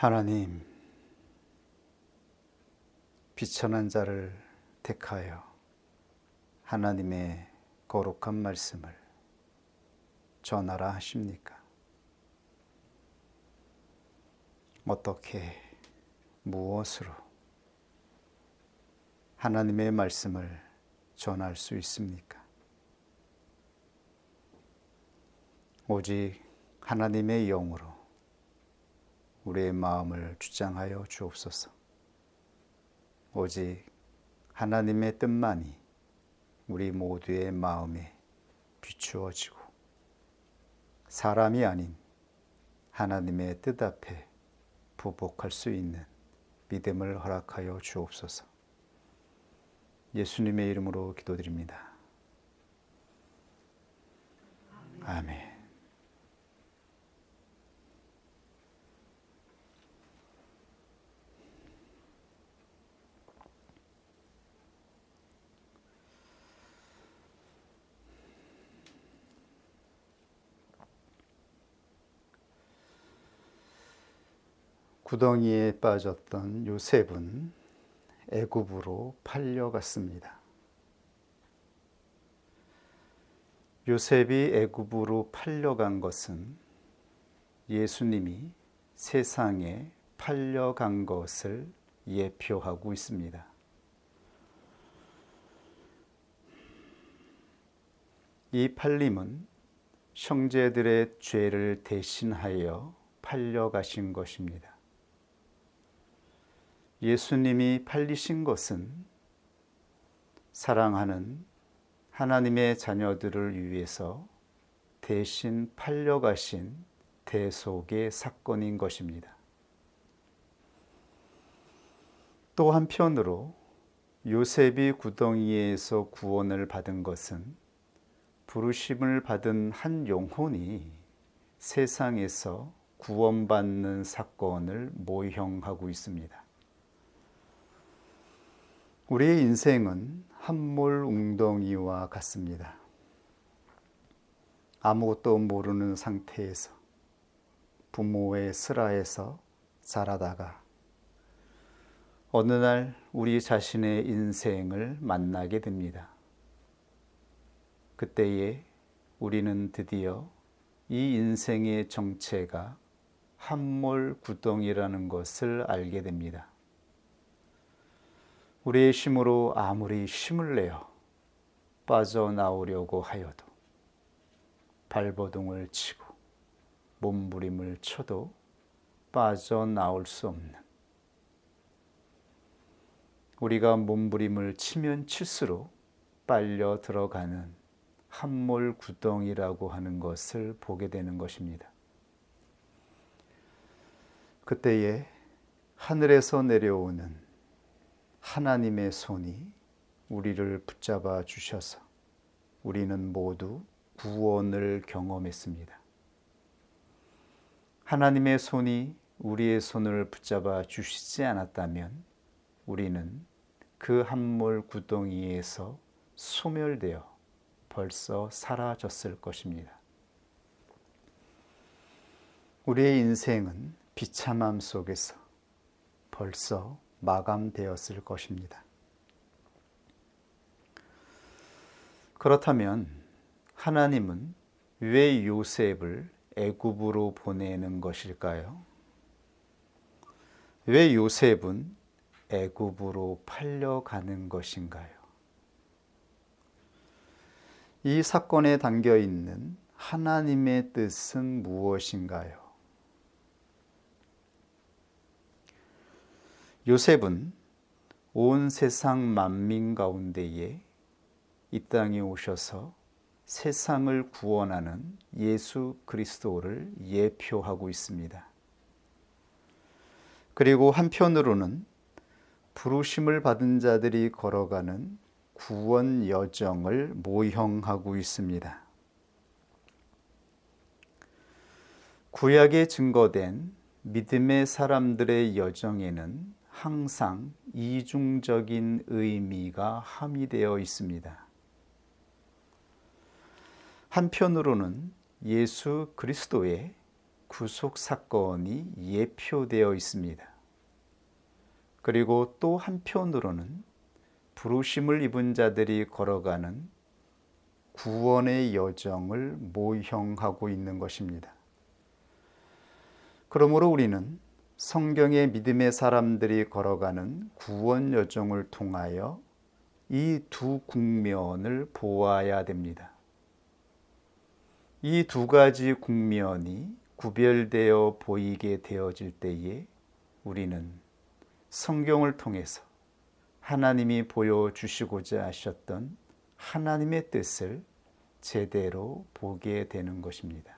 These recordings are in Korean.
하나님, 비천한 자를 택하여 하나님의 거룩한 말씀을 전하라 하십니까? 어떻게, 무엇으로 하나님의 말씀을 전할 수 있습니까? 오직 하나님의 영으로 우리의 마음을 주장하여 주옵소서. 오직 하나님의 뜻만이 우리 모두의 마음에 비추어지고 사람이 아닌 하나님의 뜻 앞에 부복할 수 있는 믿음을 허락하여 주옵소서. 예수님의 이름으로 기도드립니다. 아멘. 구덩이에 빠졌던 요셉은 애굽으로 팔려갔습니다. 요셉이 애굽으로 팔려간 것은 예수님이 세상에 팔려간 것을 예표하고 있습니다. 이 팔림은 형제들의 죄를 대신하여 팔려가신 것입니다. 예수님이 팔리신 것은 사랑하는 하나님의 자녀들을 위해서 대신 팔려가신 대속의 사건인 것입니다. 또 한편으로 요셉이 구덩이에서 구원을 받은 것은 부르심을 받은 한 영혼이 세상에서 구원받는 사건을 모형하고 있습니다. 우리의 인생은 한물 웅덩이와 같습니다. 아무것도 모르는 상태에서 부모의 슬하에서 자라다가 어느 날 우리 자신의 인생을 만나게 됩니다. 그때에 우리는 드디어 이 인생의 정체가 한물 구덩이라는 것을 알게 됩니다. 우리의 힘으로 아무리 힘을 내어 빠져나오려고 하여도 발버둥을 치고 몸부림을 쳐도 빠져나올 수 없는, 우리가 몸부림을 치면 칠수록 빨려 들어가는 한물 구덩이라고 하는 것을 보게 되는 것입니다. 그때에 하늘에서 내려오는 하나님의 손이 우리를 붙잡아 주셔서 우리는 모두 구원을 경험했습니다. 하나님의 손이 우리의 손을 붙잡아 주시지 않았다면 우리는 그 한물 구덩이에서 소멸되어 벌써 사라졌을 것입니다. 우리의 인생은 비참함 속에서 벌써 마감되었을 것입니다. 그렇다면 하나님은 왜 요셉을 애굽으로 보내는 것일까요? 왜 요셉은 애굽으로 팔려가는 것인가요? 이 사건에 담겨 있는 하나님의 뜻은 무엇인가요? 요셉은 온 세상 만민 가운데에 이 땅에 오셔서 세상을 구원하는 예수 그리스도를 예표하고 있습니다. 그리고 한편으로는 부르심을 받은 자들이 걸어가는 구원 여정을 모형하고 있습니다. 구약에 증거된 믿음의 사람들의 여정에는 항상 이중적인 의미가 함의되어 있습니다. 한편으로는 예수 그리스도의 구속 사건이 예표되어 있습니다. 그리고 또 한편으로는 부르심을 입은 자들이 걸어가는 구원의 여정을 모형하고 있는 것입니다. 그러므로 우리는 성경의 믿음의 사람들이 걸어가는 구원 여정을 통하여 이 두 국면을 보아야 됩니다. 이 두 가지 국면이 구별되어 보이게 되어질 때에 우리는 성경을 통해서 하나님이 보여주시고자 하셨던 하나님의 뜻을 제대로 보게 되는 것입니다.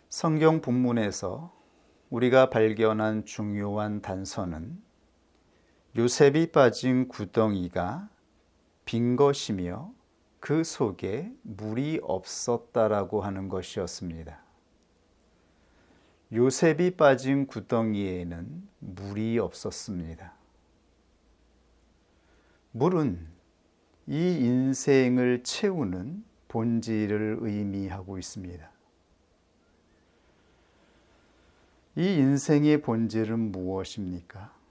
성경 본문에서 우리가 발견한 중요한 단서는 요셉이 빠진 구덩이가 빈 것이며 그 속에 물이 없었다라고 하는 것이었습니다. 요셉이 빠진 구덩이에는 물이 없었습니다. 물은 이 인생을 채우는 본질을 의미하고 있습니다. 이 인생의 본질은 무엇입니까?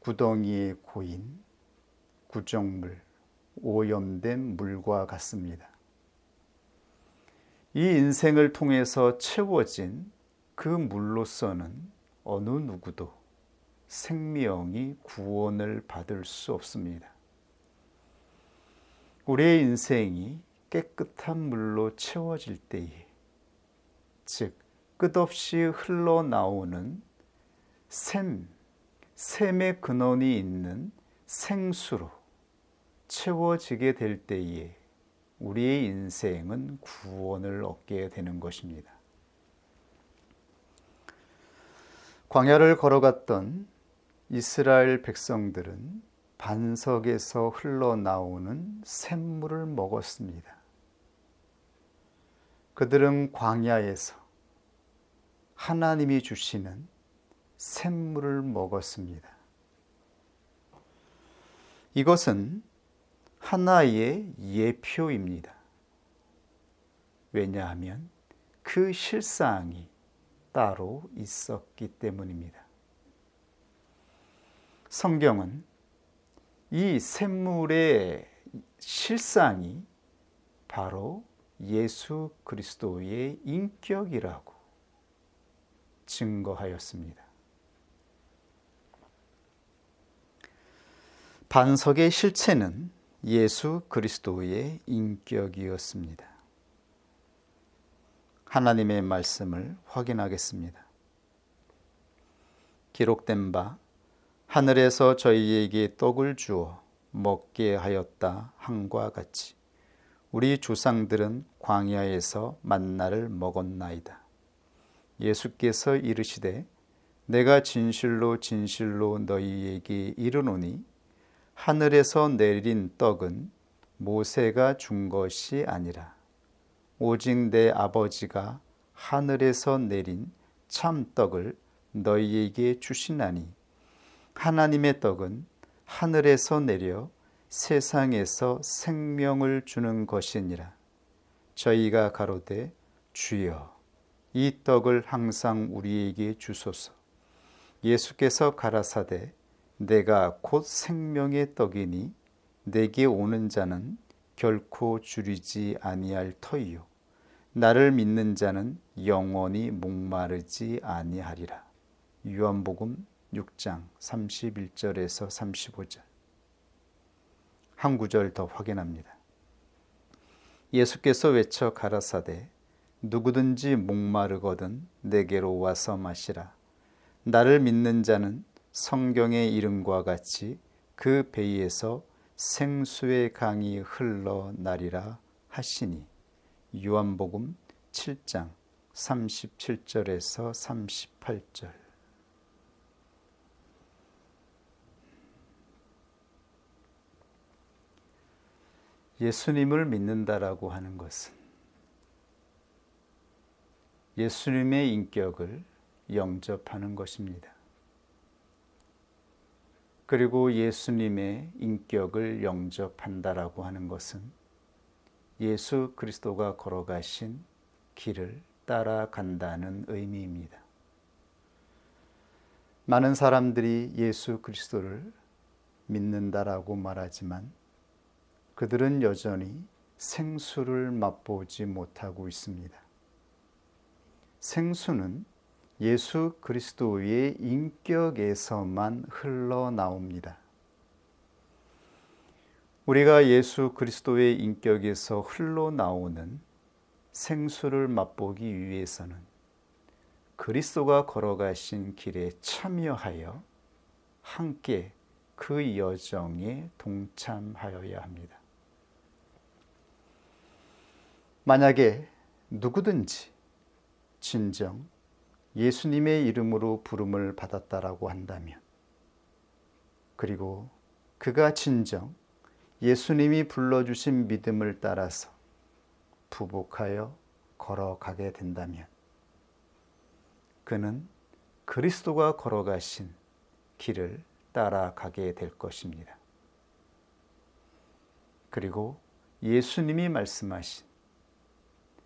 구덩이에 고인 구정물, 오염된 물과 같습니다. 이 인생을 통해서 채워진 그 물로서는 어느 누구도 생명이 구원을 받을 수 없습니다. 우리의 인생이 깨끗한 물로 채워질 때에, 즉 끝없이 흘러나오는 샘의 근원이 있는 생수로 채워지게 될 때에 우리의 인생은 구원을 얻게 되는 것입니다. 광야를 걸어갔던 이스라엘 백성들은 반석에서 흘러나오는 샘물을 먹었습니다. 그들은 광야에서 하나님이 주시는 샘물을 먹었습니다. 이것은 하나의 예표입니다. 왜냐하면 그 실상이 따로 있었기 때문입니다. 성경은 이 샘물의 실상이 바로 예수 그리스도의 인격이라고 증거하였습니다. 반석의 실체는 예수 그리스도의 인격이었습니다. 하나님의 말씀을 확인하겠습니다. 기록된 바 하늘에서 저희에게 떡을 주어 먹게 하였다 함과 같이 우리 조상들은 광야에서 만나를 먹었나이다. 예수께서 이르시되 내가 진실로 진실로 너희에게 이르노니 하늘에서 내린 떡은 모세가 준 것이 아니라 오직 내 아버지가 하늘에서 내린 참떡을 너희에게 주시나니 하나님의 떡은 하늘에서 내려 세상에서 생명을 주는 것이니라. 저희가 가로되 주여 이 떡을 항상 우리에게 주소서. 예수께서 가라사대 내가 곧 생명의 떡이니 내게 오는 자는 결코 줄이지 아니할 터이요 나를 믿는 자는 영원히 목마르지 아니하리라. 요한복음 6장 31절에서 35절. 한 구절 더 확인합니다. 예수께서 외쳐 가라사대 누구든지 목마르거든 내게로 와서 마시라. 나를 믿는 자는 성경의 이름과 같이 그 배에서 생수의 강이 흘러나리라 하시니 요한복음 7장 37절에서 38절. 예수님을 믿는다라고 하는 것은 예수님의 인격을 영접하는 것입니다. 그리고 예수님의 인격을 영접한다라고 하는 것은 예수 그리스도가 걸어가신 길을 따라간다는 의미입니다. 많은 사람들이 예수 그리스도를 믿는다라고 말하지만 그들은 여전히 생수를 맛보지 못하고 있습니다. 생수는 예수 그리스도의 인격에서만 흘러나옵니다. 우리가 예수 그리스도의 인격에서 흘러나오는 생수를 맛보기 위해서는 그리스도가 걸어가신 길에 참여하여 함께 그 여정에 동참하여야 합니다. 만약에 누구든지 진정 예수님의 이름으로 부름을 받았다라고 한다면, 그리고 그가 진정 예수님이 불러주신 믿음을 따라서 부복하여 걸어가게 된다면 그는 그리스도가 걸어가신 길을 따라가게 될 것입니다. 그리고 예수님이 말씀하신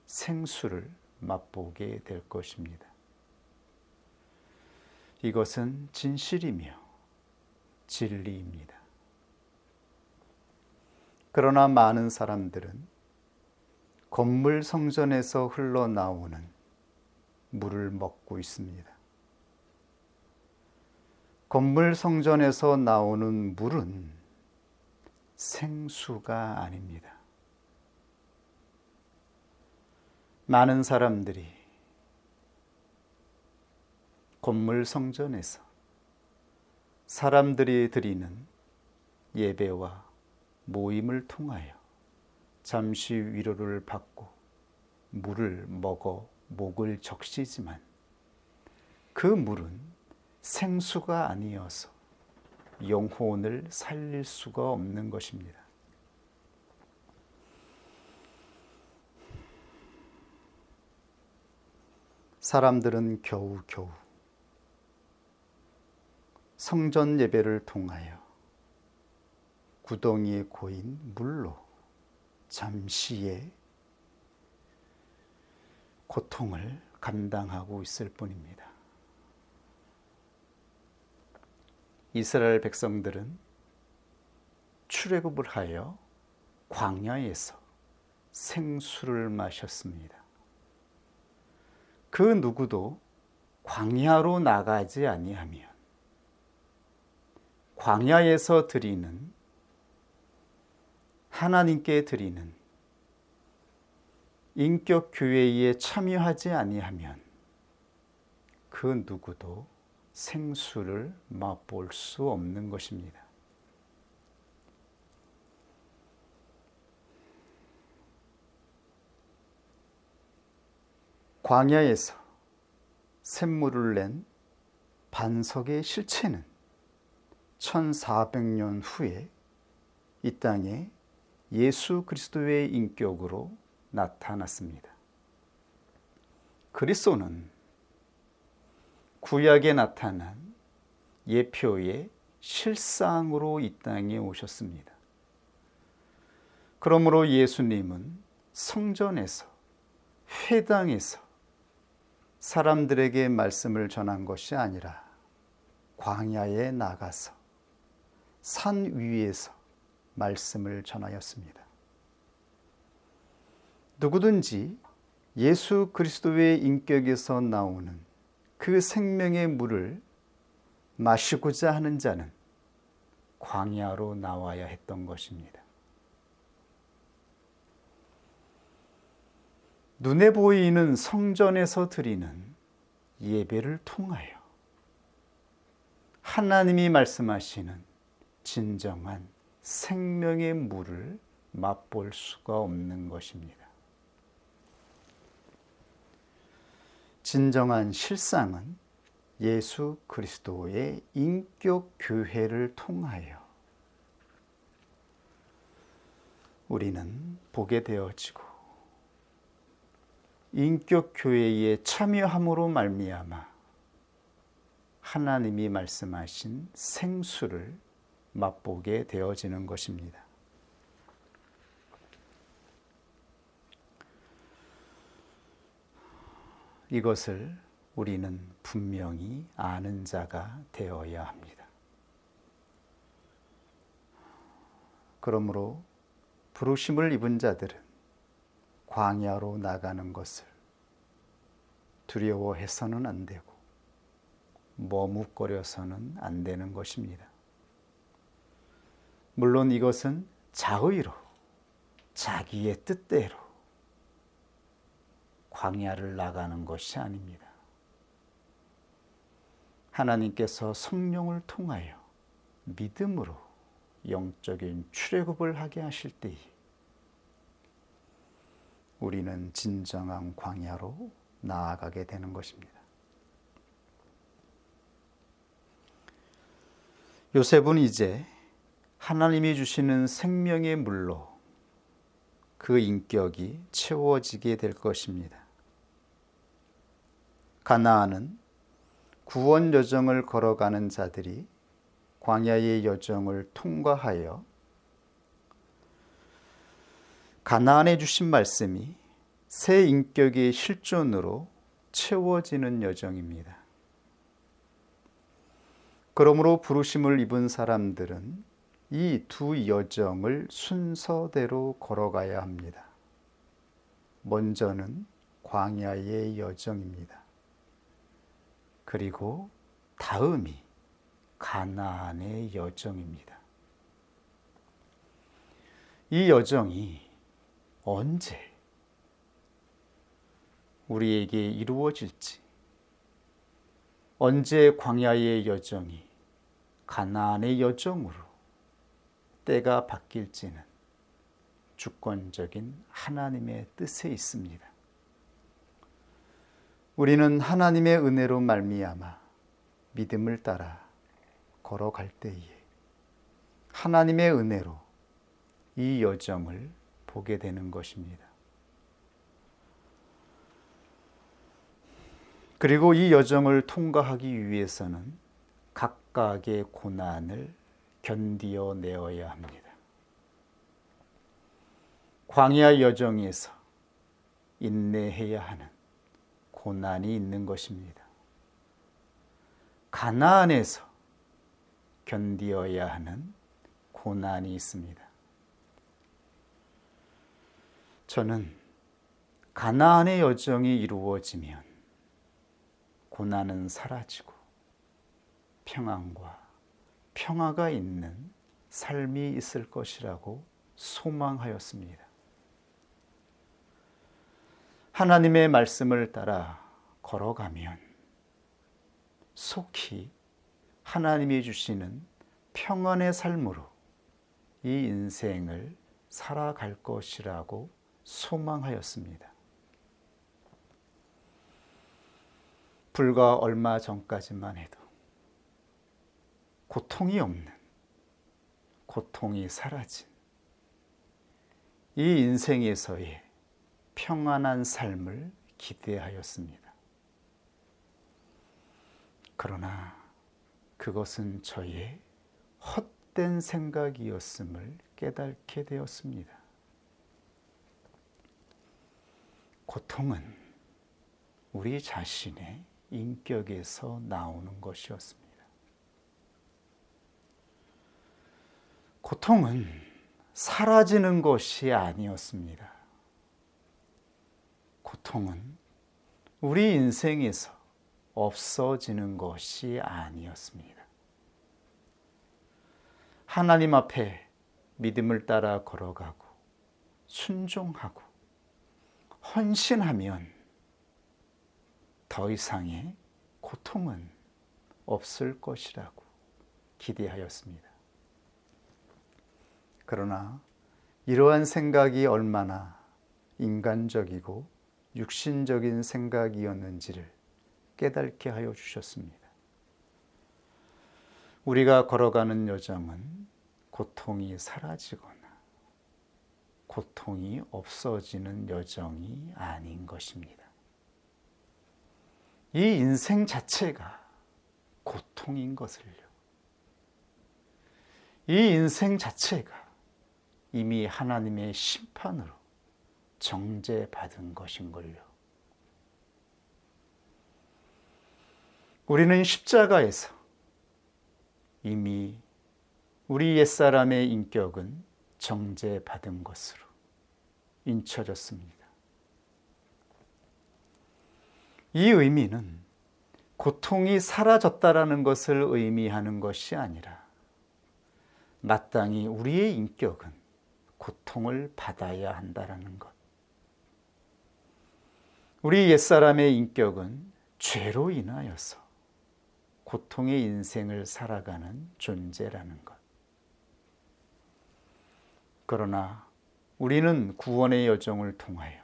생수를 맛보게 될 것입니다. 이것은 진실이며 진리입니다. 그러나 많은 사람들은 건물 성전에서 흘러나오는 물을 먹고 있습니다. 건물 성전에서 나오는 물은 생수가 아닙니다. 많은 사람들이 건물 성전에서 사람들이 드리는 예배와 모임을 통하여 잠시 위로를 받고 물을 먹어 목을 적시지만 그 물은 생수가 아니어서 영혼을 살릴 수가 없는 것입니다. 사람들은 겨우겨우 성전 예배를 통하여 구덩이에 고인 물로 잠시의 고통을 감당하고 있을 뿐입니다. 이스라엘 백성들은 출애굽을 하여 광야에서 생수를 마셨습니다. 그 누구도 광야로 나가지 아니하면 광야에서 드리는 하나님께 드리는 인격 교회에 참여하지 아니하면 그 누구도 생수를 맛볼 수 없는 것입니다. 광야에서 샘물을 낸 반석의 실체는 1400년 후에 이 땅에 예수 그리스도의 인격으로 나타났습니다. 그리스도는 구약에 나타난 예표의 실상으로 이 땅에 오셨습니다. 그러므로 예수님은 성전에서, 회당에서 사람들에게 말씀을 전한 것이 아니라 광야에 나가서 산 위에서 말씀을 전하였습니다. 누구든지 예수 그리스도의 인격에서 나오는 그 생명의 물을 마시고자 하는 자는 광야로 나와야 했던 것입니다. 눈에 보이는 성전에서 드리는 예배를 통하여 하나님이 말씀하시는 진정한 생명의 물을 맛볼 수가 없는 것입니다. 진정한 실상은 예수 그리스도의 인격 교회를 통하여 우리는 보게 되어지고 인격 교회에 참여함으로 말미암아 하나님이 말씀하신 생수를 맛보게 되어지는 것입니다. 이것을 우리는 분명히 아는 자가 되어야 합니다. 그러므로 부르심을 입은 자들은 광야로 나가는 것을 두려워해서는 안 되고 머뭇거려서는 안 되는 것입니다. 물론 이것은 자의로, 자기의 뜻대로 광야를 나가는 것이 아닙니다. 하나님께서 성령을 통하여 믿음으로 영적인 출애굽을 하게 하실 때에 우리는 진정한 광야로 나아가게 되는 것입니다. 요셉은 이제 하나님이 주시는 생명의 물로 그 인격이 채워지게 될 것입니다. 가나안은 구원 여정을 걸어가는 자들이 광야의 여정을 통과하여 가나안에 주신 말씀이 새 인격의 실존으로 채워지는 여정입니다. 그러므로 부르심을 입은 사람들은 이 두 여정을 순서대로 걸어가야 합니다. 먼저는 광야의 여정입니다. 그리고 다음이 가나안의 여정입니다. 이 여정이 언제 우리에게 이루어질지, 언제 광야의 여정이 가나안의 여정으로 때가 바뀔지는 주권적인 하나님의 뜻에 있습니다. 우리는 하나님의 은혜로 말미암아 믿음을 따라 걸어갈 때에 하나님의 은혜로 이 여정을 보게 되는 것입니다. 그리고 이 여정을 통과하기 위해서는 각각의 고난을 견디어내어야 합니다. 광야 여정에서 인내해야 하는 고난이 있는 것입니다. 가나안에서 견디어야 하는 고난이 있습니다. 저는 가나안의 여정이 이루어지면 고난은 사라지고 평안과 평화가 있는 삶이 있을 것이라고 소망하였습니다. 하나님의 말씀을 따라 걸어가면 속히 하나님이 주시는 평안의 삶으로 이 인생을 살아갈 것이라고 소망하였습니다. 불과 얼마 전까지만 해도 고통이 없는, 고통이 사라진 이 인생에서의 평안한 삶을 기대하였습니다. 그러나 그것은 저의 헛된 생각이었음을 깨닫게 되었습니다. 고통은 우리 자신의 인격에서 나오는 것이었습니다. 고통은 사라지는 것이 아니었습니다. 고통은 우리 인생에서 없어지는 것이 아니었습니다. 하나님 앞에 믿음을 따라 걸어가고 순종하고 헌신하면 더 이상의 고통은 없을 것이라고 기대하였습니다. 그러나 이러한 생각이 얼마나 인간적이고 육신적인 생각이었는지를 깨닫게 하여 주셨습니다. 우리가 걸어가는 여정은 고통이 사라지거나 고통이 없어지는 여정이 아닌 것입니다. 이 인생 자체가 고통인 것을요. 이 인생 자체가 이미 하나님의 심판으로 정죄받은 것인걸요. 우리는 십자가에서 이미 우리 옛사람의 인격은 정죄받은 것으로 인쳐졌습니다. 이 의미는 고통이 사라졌다라는 것을 의미하는 것이 아니라 마땅히 우리의 인격은 고통을 받아야 한다라는 것. 우리 옛사람의 인격은 죄로 인하여서 고통의 인생을 살아가는 존재라는 것. 그러나 우리는 구원의 여정을 통하여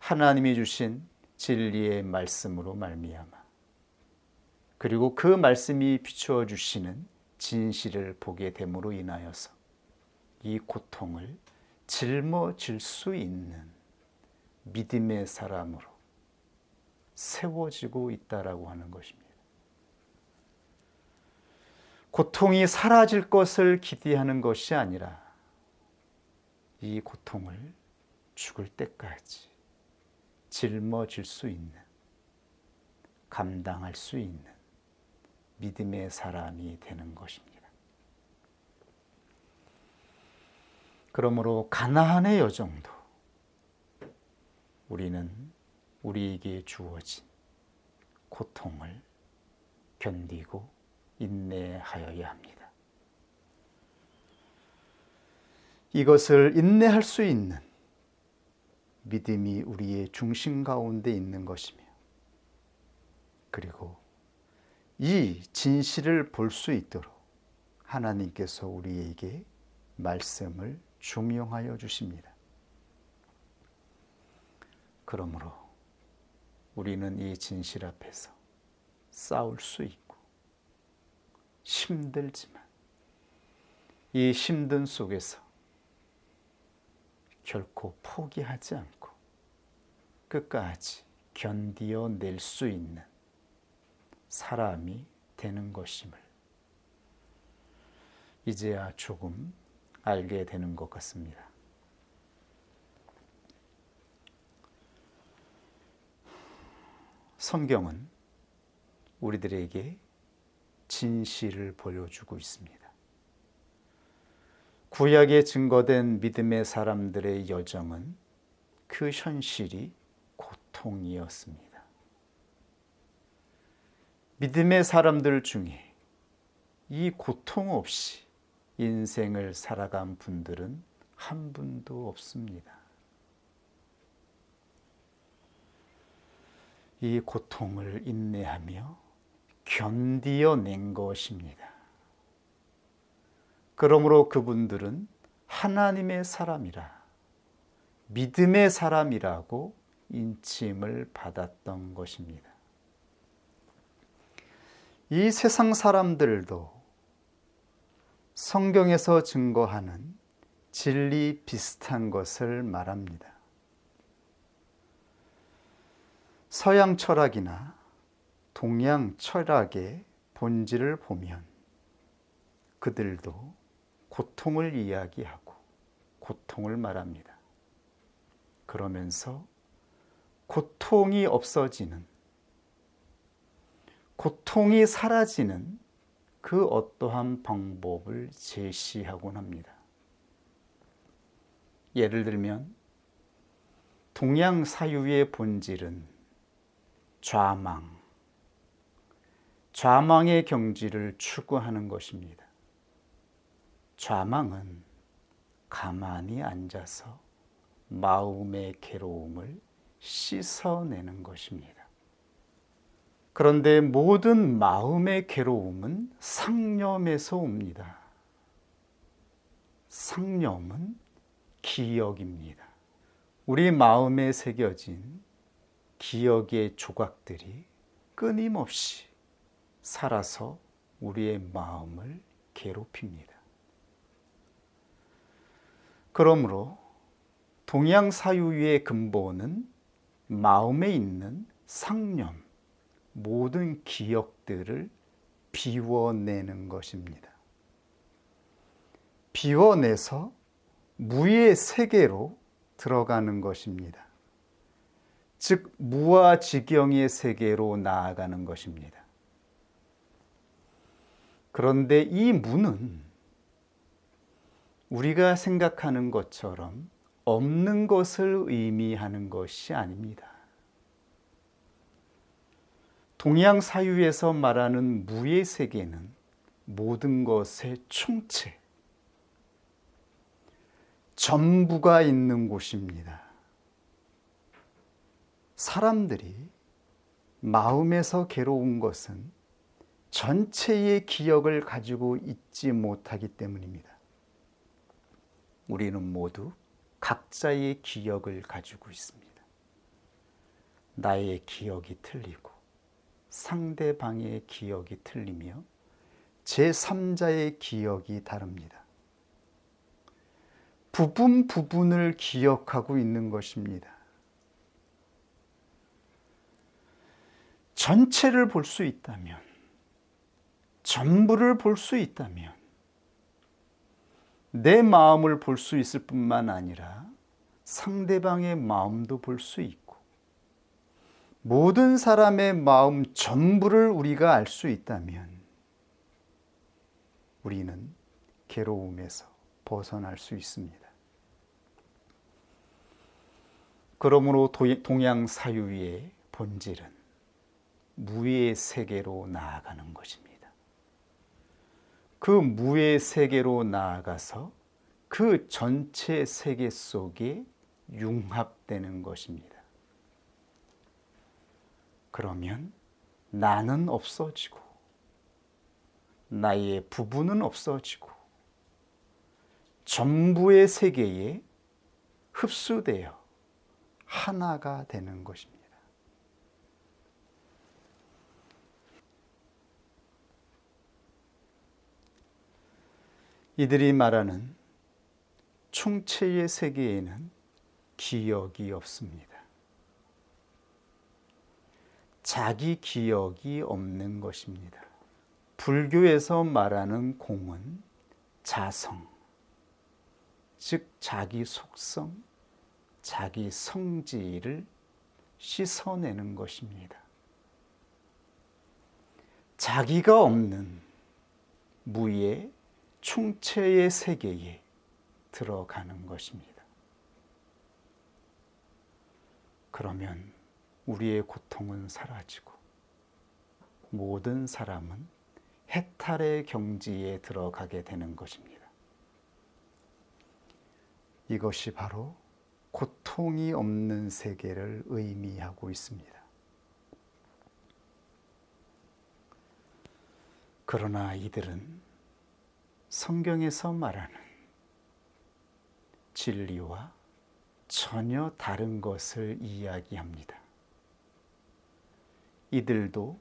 하나님이 주신 진리의 말씀으로 말미암아 그리고 그 말씀이 비추어 주시는 진실을 보게 됨으로 인하여서 이 고통을 짊어질 수 있는 믿음의 사람으로 세워지고 있다라고 하는 것입니다. 고통이 사라질 것을 기대하는 것이 아니라 이 고통을 죽을 때까지 짊어질 수 있는, 감당할 수 있는 믿음의 사람이 되는 것입니다. 그러므로 가나안의 여정도 우리는 우리에게 주어진 고통을 견디고 인내하여야 합니다. 이것을 인내할 수 있는 믿음이 우리의 중심 가운데 있는 것이며 그리고 이 진실을 볼 수 있도록 하나님께서 우리에게 말씀을 조명하여 주십니다. 그러므로 우리는 이 진실 앞에서 싸울 수 있고 힘들지만 이 힘든 속에서 결코 포기하지 않고 끝까지 견디어낼 수 있는 사람이 되는 것임을 이제야 조금 알게 되는 것 같습니다. 성경은 우리들에게 진실을 보여주고 있습니다. 구약에 증거된 믿음의 사람들의 여정은 그 현실이 고통이었습니다. 믿음의 사람들 중에 이 고통 없이 인생을 살아간 분들은 한 분도 없습니다. 이 고통을 인내하며 견디어낸 것입니다. 그러므로 그분들은 하나님의 사람이라, 믿음의 사람이라고 인침을 받았던 것입니다. 이 세상 사람들도 성경에서 증거하는 진리 비슷한 것을 말합니다. 서양 철학이나 동양 철학의 본질을 보면 그들도 고통을 이야기하고 고통을 말합니다. 그러면서 고통이 없어지는, 고통이 사라지는 그 어떠한 방법을 제시하곤 합니다. 예를 들면 동양 사유의 본질은 좌망의 경지를 추구하는 것입니다. 좌망은 가만히 앉아서 마음의 괴로움을 씻어내는 것입니다. 그런데 모든 마음의 괴로움은 상념에서 옵니다. 상념은 기억입니다. 우리 마음에 새겨진 기억의 조각들이 끊임없이 살아서 우리의 마음을 괴롭힙니다. 그러므로 동양 사유의 근본은 마음에 있는 상념, 모든 기억들을 비워내는 것입니다. 비워내서 무의 세계로 들어가는 것입니다. 즉 무아지경의 세계로 나아가는 것입니다. 그런데 이 무는 우리가 생각하는 것처럼 없는 것을 의미하는 것이 아닙니다. 동양 사유에서 말하는 무의 세계는 모든 것의 총체, 전부가 있는 곳입니다. 사람들이 마음에서 괴로운 것은 전체의 기억을 가지고 있지 못하기 때문입니다. 우리는 모두 각자의 기억을 가지고 있습니다. 나의 기억이 틀리고 상대방의 기억이 틀리며 제3자의 기억이 다릅니다. 부분을 기억하고 있는 것입니다. 전체를 볼 수 있다면, 전부를 볼 수 있다면 내 마음을 볼 수 있을 뿐만 아니라 상대방의 마음도 볼 수 있고 모든 사람의 마음 전부를 우리가 알 수 있다면 우리는 괴로움에서 벗어날 수 있습니다. 그러므로 동양 사유의 본질은 무의 세계로 나아가는 것입니다. 그 무의 세계로 나아가서 그 전체 세계 속에 융합되는 것입니다. 그러면 나는 없어지고 나의 부분은 없어지고 전부의 세계에 흡수되어 하나가 되는 것입니다. 이들이 말하는 총체의 세계에는 기억이 없습니다. 자기 기억이 없는 것입니다. 불교에서 말하는 공은 자성, 즉 자기 속성, 자기 성질을 씻어내는 것입니다. 자기가 없는 무의 총체의 세계에 들어가는 것입니다. 그러면 우리의 고통은 사라지고 모든 사람은 해탈의 경지에 들어가게 되는 것입니다. 이것이 바로 고통이 없는 세계를 의미하고 있습니다. 그러나 이들은 성경에서 말하는 진리와 전혀 다른 것을 이야기합니다. 이들도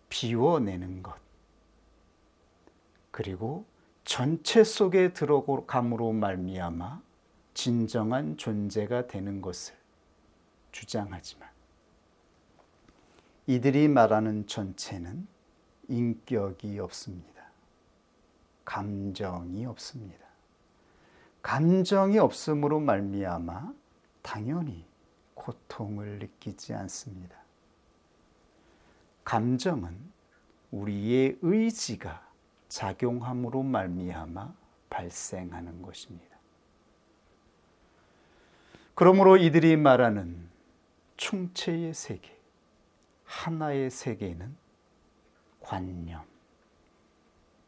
비워내는 것, 그리고 전체 속에 들어감으로 말미암아 진정한 존재가 되는 것을 주장하지만 이들이 말하는 전체는 인격이 없습니다. 감정이 없습니다. 감정이 없음으로 말미암아 당연히 고통을 느끼지 않습니다. 감정은 우리의 의지가 작용함으로 말미암아 발생하는 것입니다. 그러므로 이들이 말하는 총체의 세계, 하나의 세계는 관념,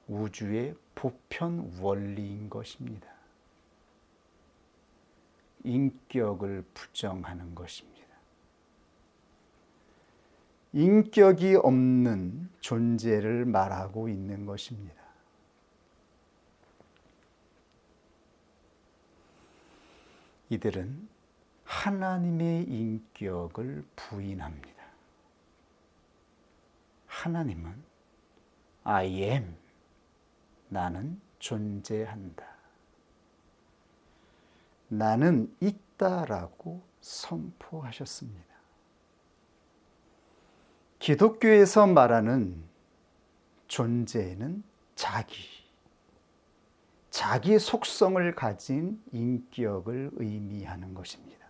우주의 보편 원리인 것입니다. 인격을 부정하는 것입니다. 인격이 없는 존재를 말하고 있는 것입니다. 이들은 하나님의 인격을 부인합니다. 하나님은 I am, 나는 존재한다. 나는 있다라고 선포하셨습니다. 기독교에서 말하는 존재는 자기 속성을 가진 인격을 의미하는 것입니다.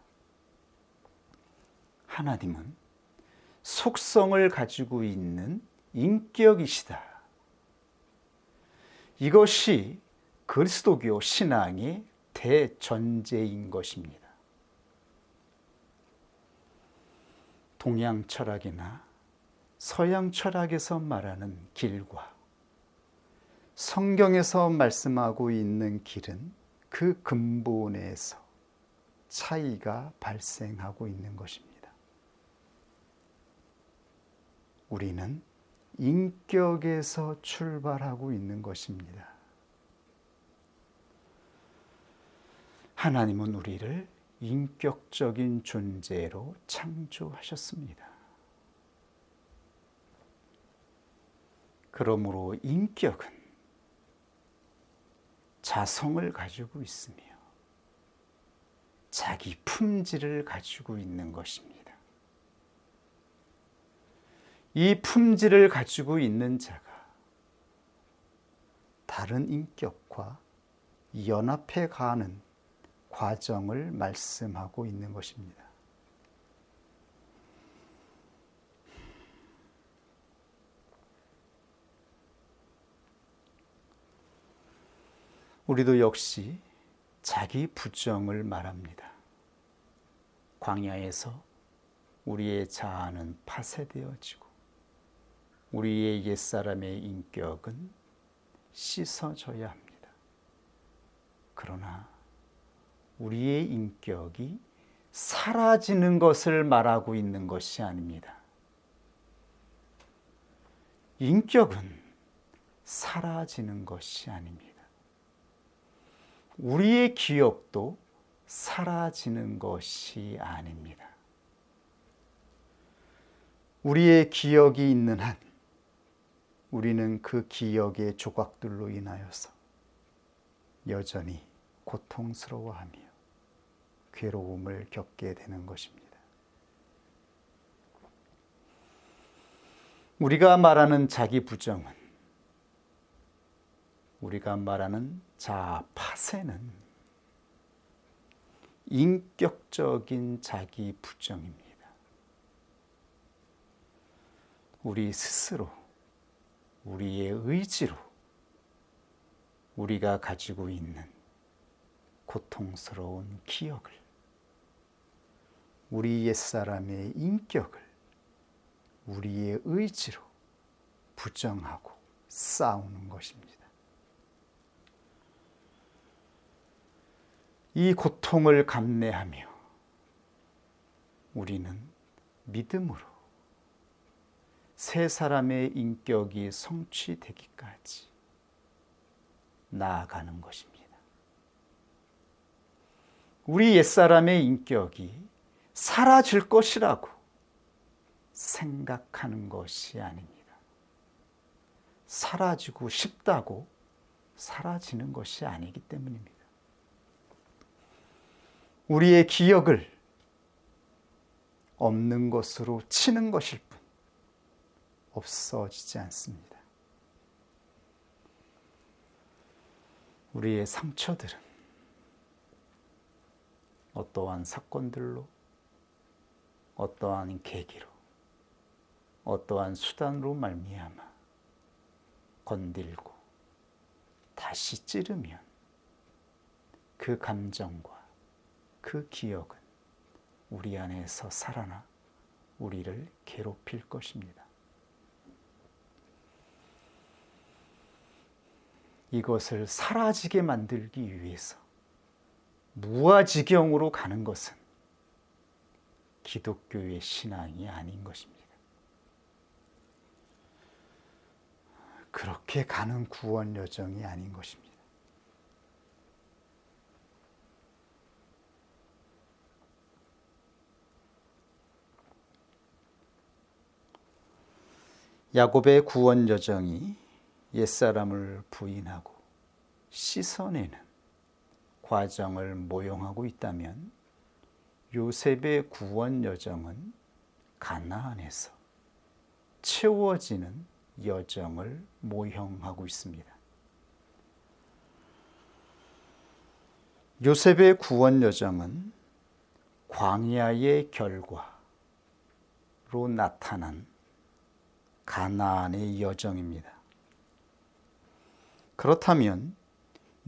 하나님은 속성을 가지고 있는 인격이시다. 이것이 그리스도교 신앙의 대전제인 것입니다. 동양 철학이나 서양 철학에서 말하는 길과 성경에서 말씀하고 있는 길은 그 근본에서 차이가 발생하고 있는 것입니다. 우리는 인격에서 출발하고 있는 것입니다. 하나님은 우리를 인격적인 존재로 창조하셨습니다. 그러므로 인격은 자성을 가지고 있으며 자기 품질을 가지고 있는 것입니다. 이 품질을 가지고 있는 자가 다른 인격과 연합해 가는 과정을 말씀하고 있는 것입니다. 우리도 역시 자기 부정을 말합니다. 광야에서 우리의 자아는 파쇄되어지고 우리의 옛사람의 인격은 씻어져야 합니다. 그러나 우리의 인격이 사라지는 것을 말하고 있는 것이 아닙니다. 인격은 사라지는 것이 아닙니다. 우리의 기억도 사라지는 것이 아닙니다. 우리의 기억이 있는 한 우리는 그 기억의 조각들로 인하여서 여전히 고통스러워하며 괴로움을 겪게 되는 것입니다. 우리가 말하는 자기 부정은, 우리가 말하는 자아 파쇄는 인격적인 자기 부정입니다. 우리 스스로 우리의 의지로 우리가 가지고 있는 고통스러운 기억을, 우리 옛사람의 인격을 우리의 의지로 부정하고 싸우는 것입니다. 이 고통을 감내하며 우리는 믿음으로 새 사람의 인격이 성취되기까지 나아가는 것입니다. 우리 옛사람의 인격이 사라질 것이라고 생각하는 것이 아닙니다. 사라지고 싶다고 사라지는 것이 아니기 때문입니다. 우리의 기억을 없는 것으로 치는 것일 뿐 없어지지 않습니다. 우리의 상처들은 어떠한 사건들로, 어떠한 계기로, 어떠한 수단으로 말미암아 건들고 다시 찌르면 그 감정과 그 기억은 우리 안에서 살아나 우리를 괴롭힐 것입니다. 이것을 사라지게 만들기 위해서 무아지경으로 가는 것은 기독교의 신앙이 아닌 것입니다. 그렇게 가는 구원 여정이 아닌 것입니다. 야곱의 구원 여정이 옛사람을 부인하고 씻어내는 과정을 모형하고 있다면 요셉의 구원 여정은 가나안에서 채워지는 여정을 모형하고 있습니다. 요셉의 구원 여정은 광야의 결과로 나타난 가나안의 여정입니다. 그렇다면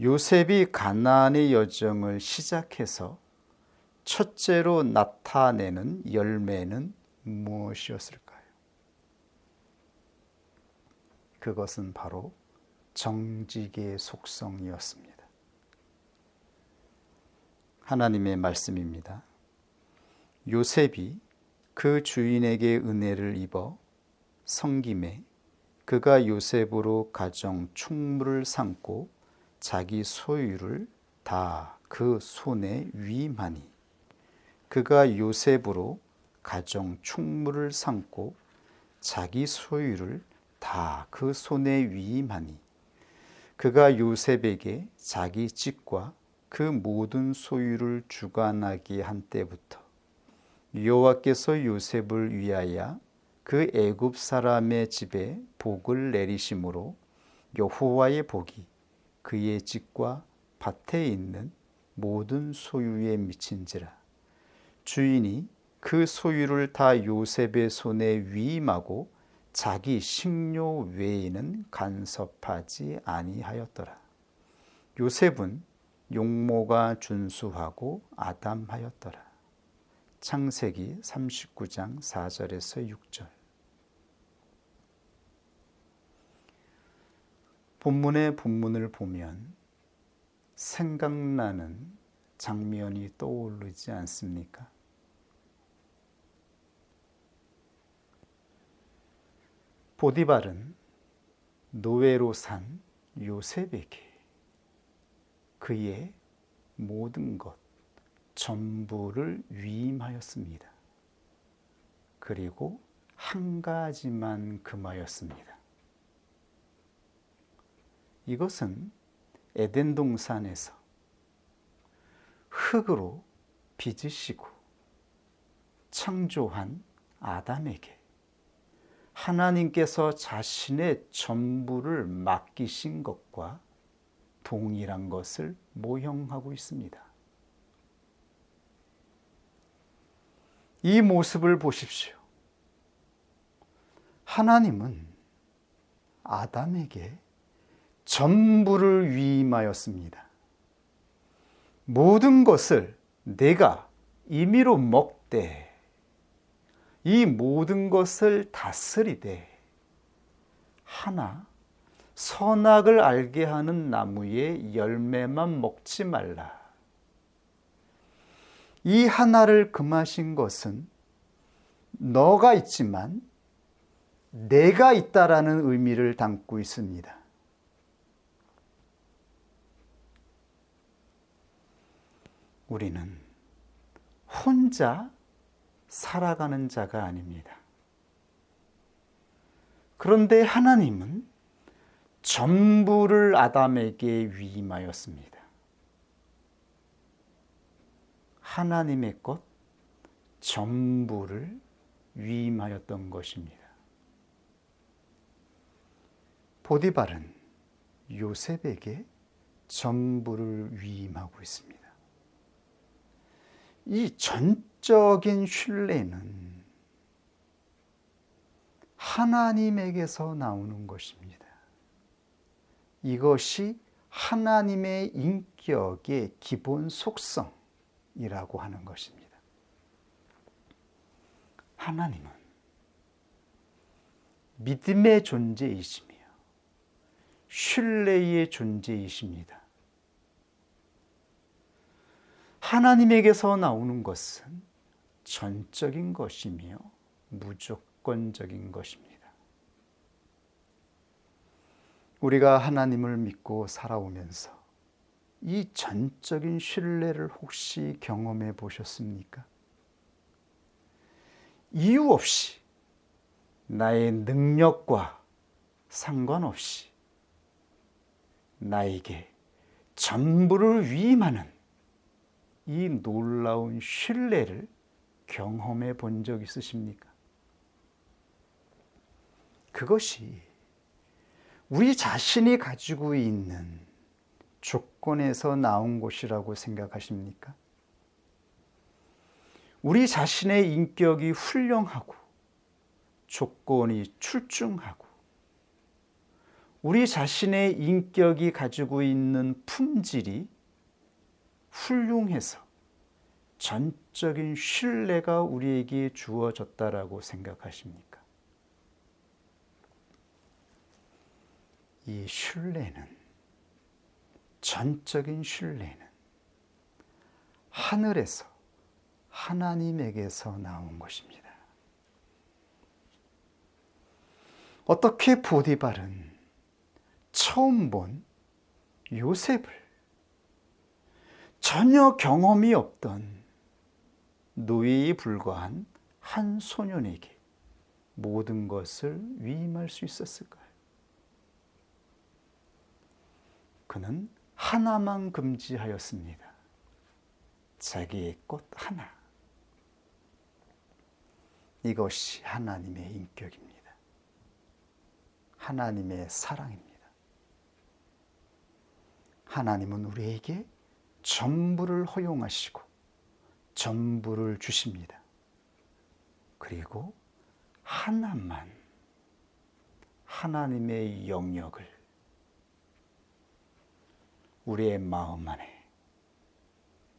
요셉이 가나안의 여정을 시작해서 첫째로 나타내는 열매는 무엇이었을까요? 그것은 바로 정직의 속성이었습니다. 하나님의 말씀입니다. 요셉이 그 주인에게 은혜를 입어 섬김에 그가 요셉으로 가정 충물을 삼고 자기 소유를 다 그 손에 위임하니 그가 요셉으로 가정 충물을 삼고 자기 소유를 다 그 손에 위임하니 그가 요셉에게 자기 집과 그 모든 소유를 주관하게 한 때부터 여호와께서 요셉을 위하여 그 애굽 사람의 집에 복을 내리심으로 여호와의 복이 그의 집과 밭에 있는 모든 소유에 미친지라. 주인이 그 소유를 다 요셉의 손에 위임하고 자기 식료 외에는 간섭하지 아니하였더라. 요셉은 용모가 준수하고 아담하였더라. 창세기 39장 4절에서 6절. 본문의 본문을 보면 생각나는 장면이 떠오르지 않습니까? 보디발은 노예로 산 요셉에게 그의 모든 것, 전부를 위임하였습니다. 그리고 한 가지만 금하였습니다. 이것은 에덴 동산에서 흙으로 빚으시고 창조한 아담에게 하나님께서 자신의 전부를 맡기신 것과 동일한 것을 모형하고 있습니다. 이 모습을 보십시오. 하나님은 아담에게 전부를 위임하였습니다. 모든 것을 내가 임의로 먹되 이 모든 것을 다스리되 하나 선악을 알게 하는 나무의 열매만 먹지 말라. 이 하나를 금하신 것은 너가 있지만 내가 있다라는 의미를 담고 있습니다. 우리는 혼자 살아가는 자가 아닙니다. 그런데 하나님은 전부를 아담에게 위임하였습니다. 하나님의 것 전부를 위임하였던 것입니다. 보디발은 요셉에게 전부를 위임하고 있습니다. 이 전적인 신뢰는 하나님에게서 나오는 것입니다. 이것이 하나님의 인격의 기본 속성이라고 하는 것입니다. 하나님은 믿음의 존재이시며 신뢰의 존재이십니다. 하나님에게서 나오는 것은 전적인 것이며 무조건적인 것입니다. 우리가 하나님을 믿고 살아오면서 이 전적인 신뢰를 혹시 경험해 보셨습니까? 이유 없이 나의 능력과 상관없이 나에게 전부를 위임하는 이 놀라운 신뢰를 경험해 본 적 있으십니까? 그것이 우리 자신이 가지고 있는 조건에서 나온 것이라고 생각하십니까? 우리 자신의 인격이 훌륭하고 조건이 출중하고 우리 자신의 인격이 가지고 있는 품질이 훌륭해서 전적인 신뢰가 우리에게 주어졌다라고 생각하십니까? 이 신뢰는, 전적인 신뢰는 하늘에서 하나님에게서 나온 것입니다. 어떻게 보디발은 처음 본 요셉을 전혀 경험이 없던 노예에 불과한 한 소년에게 모든 것을 위임할 수 있었을까요? 그는 하나만 금지하였습니다. 자기의 것 하나. 이것이 하나님의 인격입니다. 하나님의 사랑입니다. 하나님은 우리에게 전부를 허용하시고 전부를 주십니다. 그리고 하나만, 하나님의 영역을 우리의 마음 안에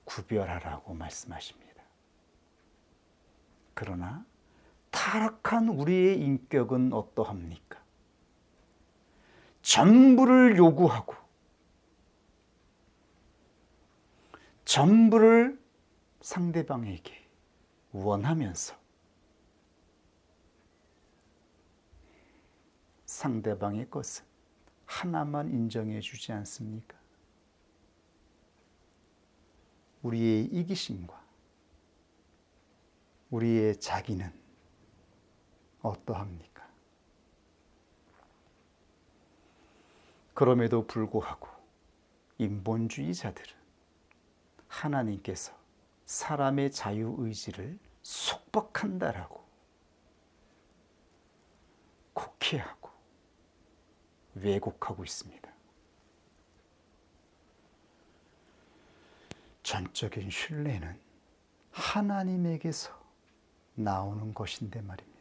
구별하라고 말씀하십니다. 그러나 타락한 우리의 인격은 어떠합니까? 전부를 요구하고 전부를 상대방에게 원하면서 상대방의 것은 하나만 인정해 주지 않습니까? 우리의 이기심과 우리의 자기는 어떠합니까? 그럼에도 불구하고 인본주의자들은 하나님께서 사람의 자유의지를 속박한다라고 곡해하고 왜곡하고 있습니다. 전적인 신뢰는 하나님에게서 나오는 것인데 말입니다.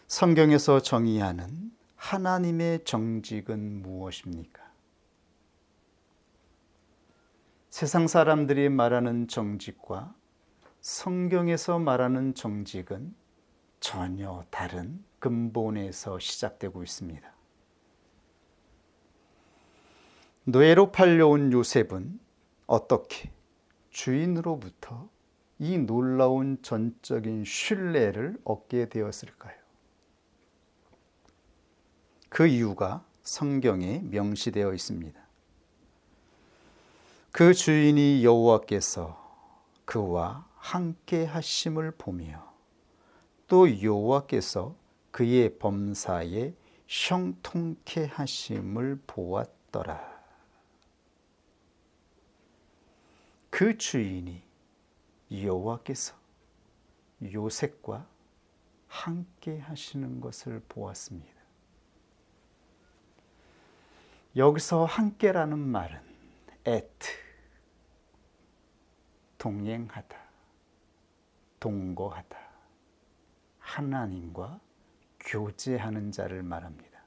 성경에서 정의하는 하나님의 정직은 무엇입니까? 세상 사람들이 말하는 정직과 성경에서 말하는 정직은 전혀 다른 근본에서 시작되고 있습니다. 노예로 팔려온 요셉은 어떻게 주인으로부터 이 놀라운 전적인 신뢰를 얻게 되었을까요? 그 이유가 성경에 명시되어 있습니다. 그 주인이 여호와께서 그와 함께 하심을 보며 또 여호와께서 그의 범사에 형통케 하심을 보았더라. 그 주인이 여호와께서 요셉과 함께 하시는 것을 보았습니다. 여기서 함께라는 말은 동행하다, 동거하다, 하나님과 교제하는 자를 말합니다.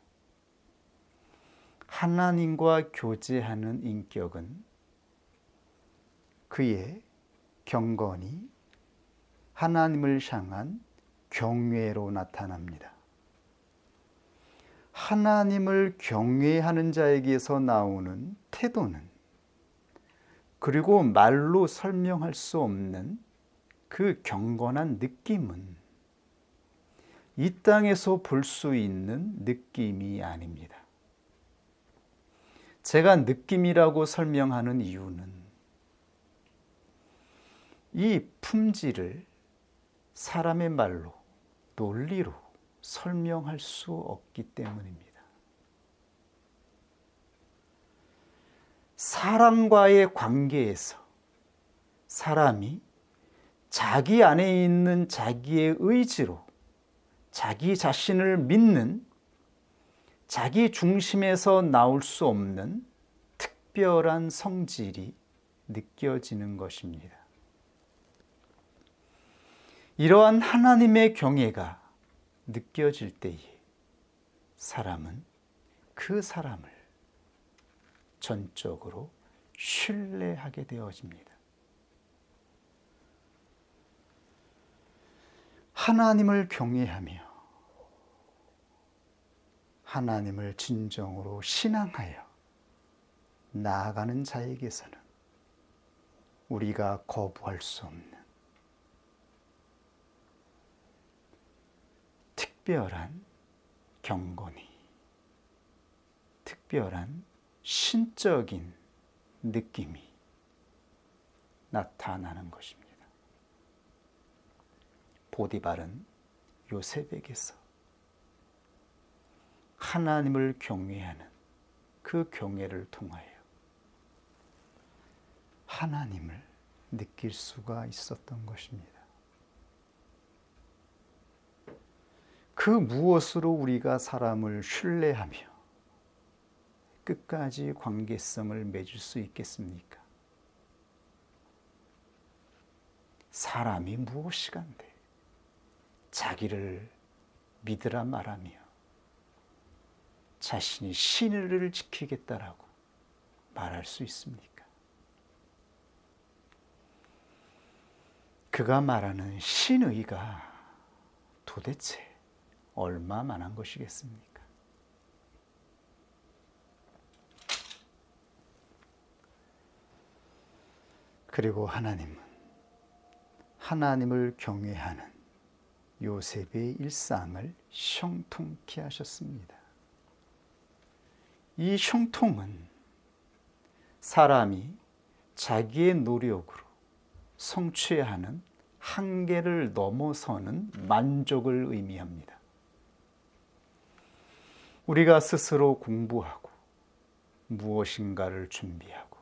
하나님과 교제하는 인격은 그의 경건이 하나님을 향한 경외로 나타납니다. 하나님을 경외하는 자에게서 나오는 태도는, 그리고 말로 설명할 수 없는 그 경건한 느낌은 이 땅에서 볼 수 있는 느낌이 아닙니다. 제가 느낌이라고 설명하는 이유는 이 품질을 사람의 말로, 논리로 설명할 수 없기 때문입니다. 사람과의 관계에서 사람이 자기 안에 있는 자기의 의지로 자기 자신을 믿는, 자기 중심에서 나올 수 없는 특별한 성질이 느껴지는 것입니다. 이러한 하나님의 경외가 느껴질 때에 사람은 그 사람을 전적으로 신뢰하게 되어집니다. 하나님을 경외하며 하나님을 진정으로 신앙하여 나아가는 자에게서는 우리가 거부할 수 없는 특별한 경건이, 특별한 신적인 느낌이 나타나는 것입니다. 보디발은 요셉에게서 하나님을 경외하는 그 경외를 통하여 하나님을 느낄 수가 있었던 것입니다. 그 무엇으로 우리가 사람을 신뢰하며 끝까지 관계성을 맺을 수 있겠습니까? 사람이 무엇이간데 자기를 믿으라 말하며 자신이 신의를 지키겠다라고 말할 수 있습니까? 그가 말하는 신의가 도대체 얼마만한 것이겠습니까? 그리고 하나님은 하나님을 경외하는 요셉의 일상을 형통케 하셨습니다. 이 형통은 사람이 자기의 노력으로 성취해야 하는 한계를 넘어서는 만족을 의미합니다. 우리가 스스로 공부하고 무엇인가를 준비하고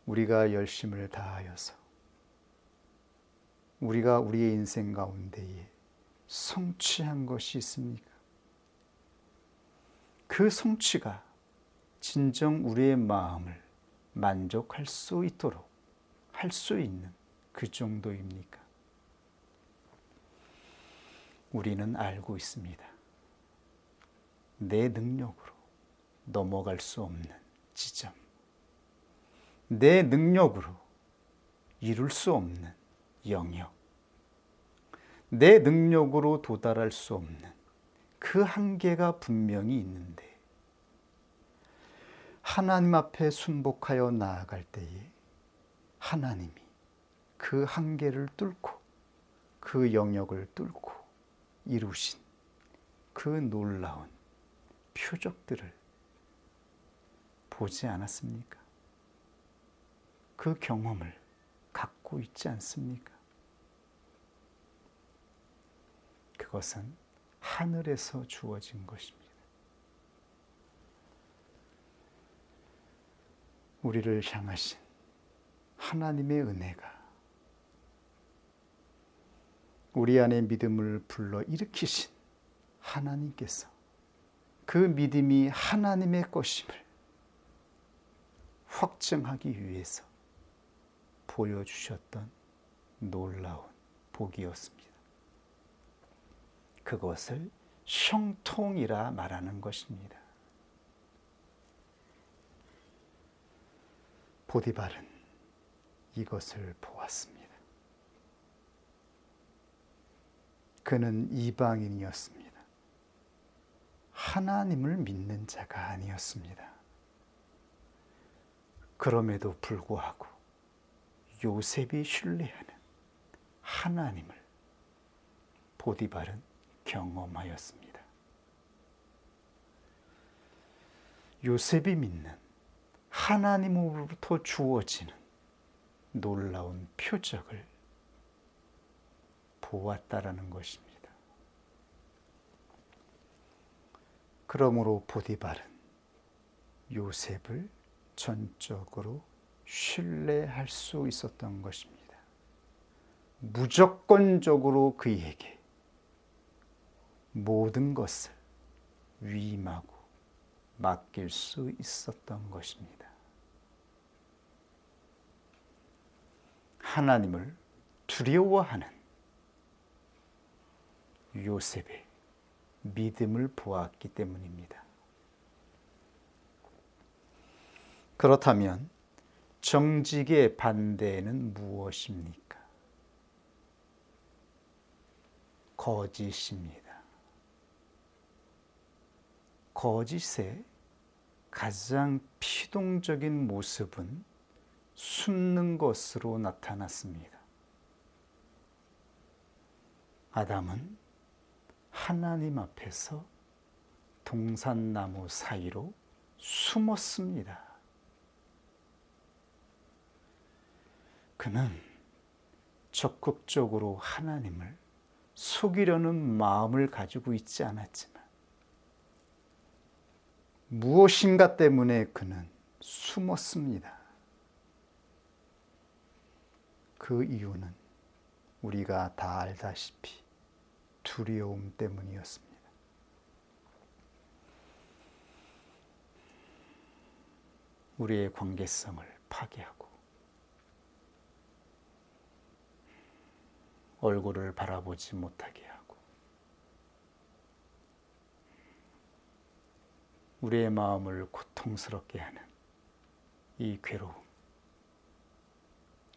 우리가 열심을 다하여서 우리가 우리의 인생 가운데에 성취한 것이 있습니까? 그 성취가 진정 우리의 마음을 만족할 수 있도록 할 수 있는 그 정도입니까? 우리는 알고 있습니다. 내 능력으로 넘어갈 수 없는 지점, 내 능력으로 이룰 수 없는 영역, 내 능력으로 도달할 수 없는 그 한계가 분명히 있는데 하나님 앞에 순복하여 나아갈 때에 하나님이 그 한계를 뚫고 그 영역을 뚫고 이루신 그 놀라운 표적들을 보지 않았습니까? 그 경험을 갖고 있지 않습니까? 그것은 하늘에서 주어진 것입니다. 우리를 향하신 하나님의 은혜가 우리 안에 믿음을 불러 일으키신 하나님께서 그 믿음이 하나님의 것임을 확증하기 위해서 보여주셨던 놀라운 복이었습니다. 그것을 형통이라 말하는 것입니다. 보디발은 이것을 보았습니다. 그는 이방인이었습니다. 하나님을 믿는 자가 아니었습니다. 그럼에도 불구하고 요셉이 신뢰하는 하나님을 보디발은 경험하였습니다. 요셉이 믿는 하나님으로부터 주어지는 놀라운 표적을 보았다라는 것입니다. 그러므로 보디발은 요셉을 전적으로 신뢰할 수 있었던 것입니다. 무조건적으로 그에게 모든 것을 위임하고 맡길 수 있었던 것입니다. 하나님을 두려워하는 요셉의 믿음을 보았기 때문입니다. 그렇다면 정직의 반대는 무엇입니까? 거짓입니다. 거짓의 가장 피동적인 모습은 숨는 것으로 나타났습니다. 아담은 하나님 앞에서 동산나무 사이로 숨었습니다. 그는 적극적으로 하나님을 속이려는 마음을 가지고 있지 않았지만 무엇인가 때문에 그는 숨었습니다. 그 이유는 우리가 다 알다시피 두려움 때문이었습니다. 우리의 관계성을 파괴하고 얼굴을 바라보지 못하게 하고 우리의 마음을 고통스럽게 하는 이 괴로움,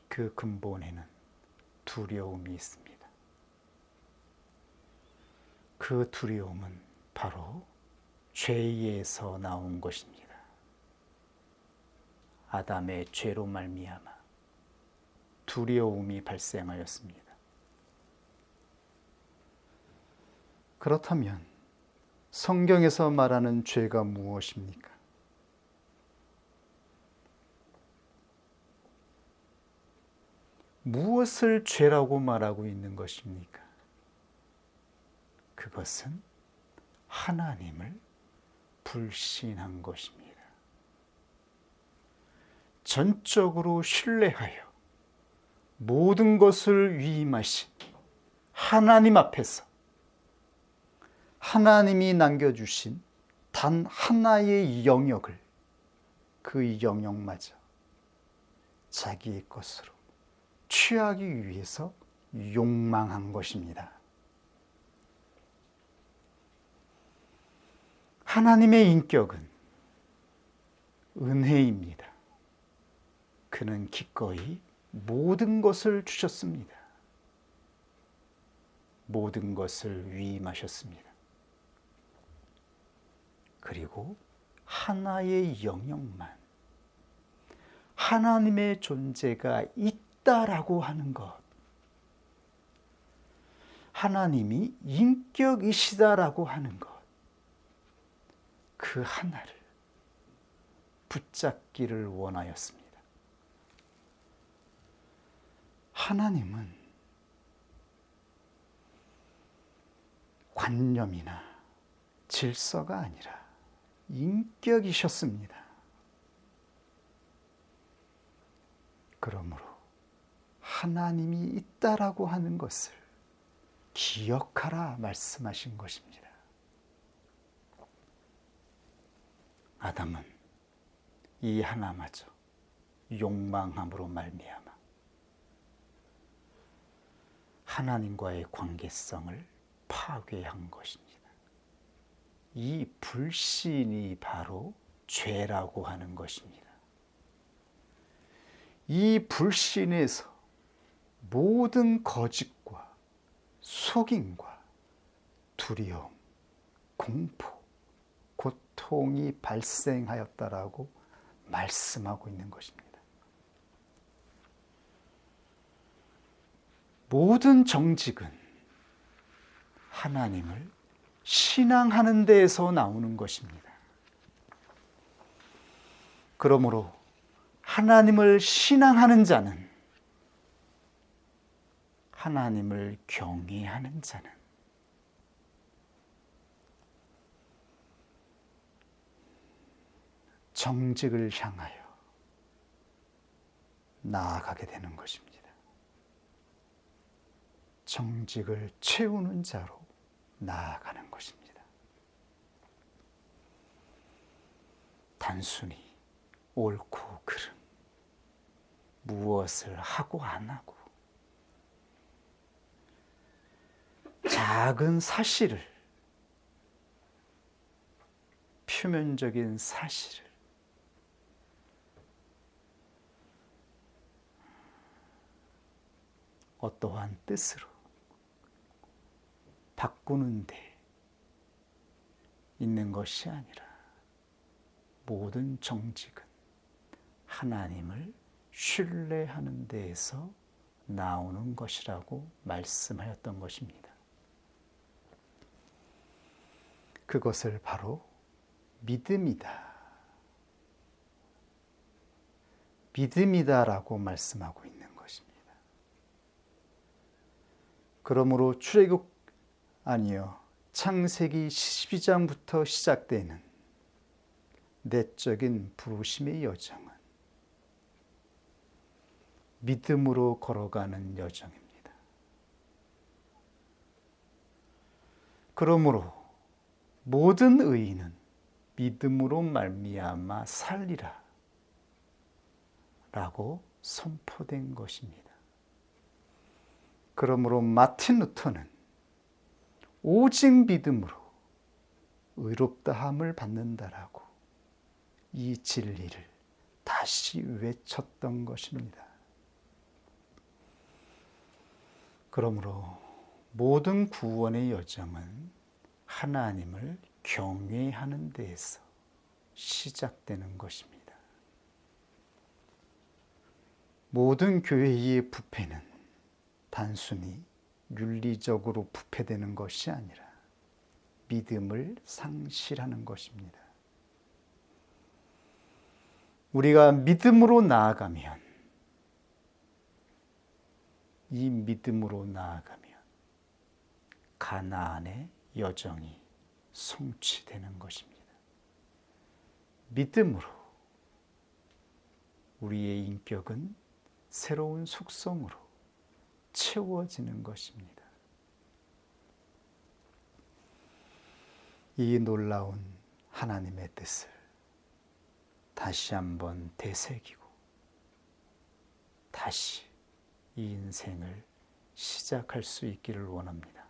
그 근본에는 두려움이 있습니다. 그 두려움은 바로 죄에서 나온 것입니다. 아담의 죄로 말미암아 두려움이 발생하였습니다. 그렇다면 성경에서 말하는 죄가 무엇입니까? 무엇을 죄라고 말하고 있는 것입니까? 그것은 하나님을 불신한 것입니다. 전적으로 신뢰하여 모든 것을 위임하신 하나님 앞에서 하나님이 남겨주신 단 하나의 영역을, 그 영역마저 자기의 것으로 취하기 위해서 욕망한 것입니다. 하나님의 인격은 은혜입니다. 그는 기꺼이 모든 것을 주셨습니다. 모든 것을 위임하셨습니다. 그리고 하나의 영역만, 하나님의 존재가 있다라고 하는 것, 하나님이 인격이시다라고 하는 것, 그 하나를 붙잡기를 원하였습니다. 하나님은 관념이나 질서가 아니라 인격이셨습니다. 그러므로 하나님이 있다라고 하는 것을 기억하라 말씀하신 것입니다. 아담은 이 하나마저 욕망함으로 말미암아 하나님과의 관계성을 파괴한 것입니다. 이 불신이 바로 죄라고 하는 것입니다. 이 불신에서 모든 거짓과 속임과 두려움, 공포, 고통이 발생하였다라고 말씀하고 있는 것입니다. 모든 정직은 하나님을 신앙하는 데에서 나오는 것입니다. 그러므로 하나님을 신앙하는 자는, 하나님을 경외하는 자는 정직을 향하여 나아가게 되는 것입니다. 정직을 채우는 자로 나아가는 것입니다. 단순히 옳고 그름, 무엇을 하고 안 하고, 작은 사실을, 표면적인 사실을 어떠한 뜻으로 바꾸는 데 있는 것이 아니라 모든 정직은 하나님을 신뢰하는 데에서 나오는 것이라고 말씀하였던 것입니다. 그것을 바로 믿음이다. 믿음이다라고 말씀하고 있는 것입니다. 그러므로 창세기 12장부터 시작되는 내적인 부르심의 여정은 믿음으로 걸어가는 여정입니다. 그러므로 모든 의인은 믿음으로 말미암아 살리라 라고 선포된 것입니다. 그러므로 마틴 루터는 오직 믿음으로 의롭다함을 받는다라고 이 진리를 다시 외쳤던 것입니다. 그러므로 모든 구원의 여정은 하나님을 경외하는 데에서 시작되는 것입니다. 모든 교회의 부패는 단순히 윤리적으로 부패되는 것이 아니라 믿음을 상실하는 것입니다. 우리가 믿음으로 나아가면, 이 믿음으로 나아가면 가나안의 여정이 성취되는 것입니다. 믿음으로 우리의 인격은 새로운 속성으로 채워지는 것입니다. 이 놀라운 하나님의 뜻을 다시 한번 되새기고 다시 이 인생을 시작할 수 있기를 원합니다.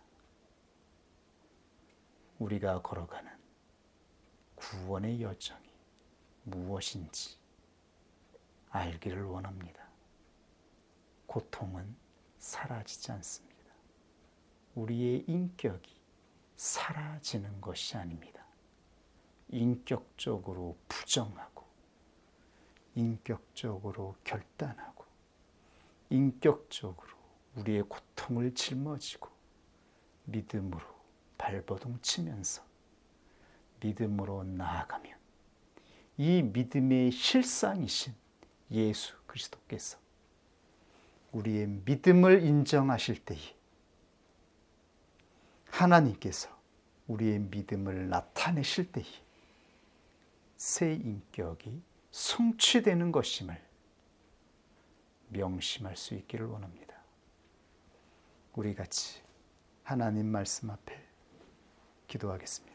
우리가 걸어가는 구원의 여정이 무엇인지 알기를 원합니다. 고통은 사라지지 않습니다. 우리의 인격이 사라지는 것이 아닙니다. 인격적으로 부정하고, 인격적으로 결단하고, 인격적으로 우리의 고통을 짊어지고 믿음으로 발버둥 치면서 믿음으로 나아가면 이 믿음의 실상이신 예수 그리스도께서 우리의 믿음을 인정하실 때에 하나님께서 우리의 믿음을 나타내실 때에 새 인격이 성취되는 것임을 명심할 수 있기를 원합니다. 우리 같이 하나님 말씀 앞에 기도하겠습니다.